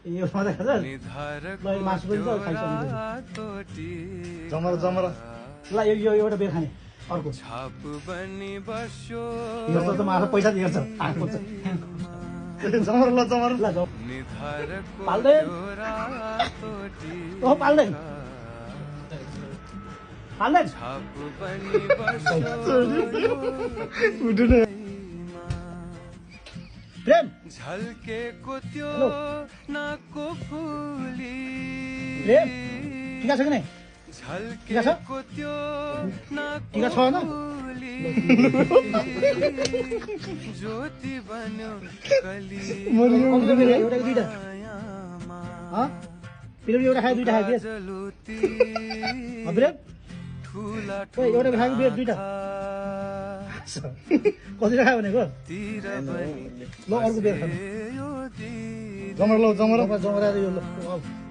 यो मात्रै खान्छ ल यो मासु पनि छ खाइसक्यो जमरा जमरा ल यो एउटा बेर खाने अर्को हेर्छ त मलाई पैसा हेर्छ आएको छ जमरा ल जमरा ल जाऊ पाल्दैन ओ पाल्दैन पाल्दैन उठ्नु प्रेम झल्केको त्यो नाकको फुली प्रेम टिका छ कि नै झल्केको त्यो टिका छ होइन ज्योति बन्यो कली एउटा दुईटा प्रेम एउटा खायो दुईटा खायो प्रेम एउटा खाएको बेर दुईटा कतिवटा खायो भनेको ल अर्को बेर खानु जमरा ल जमरा जमरा यो ल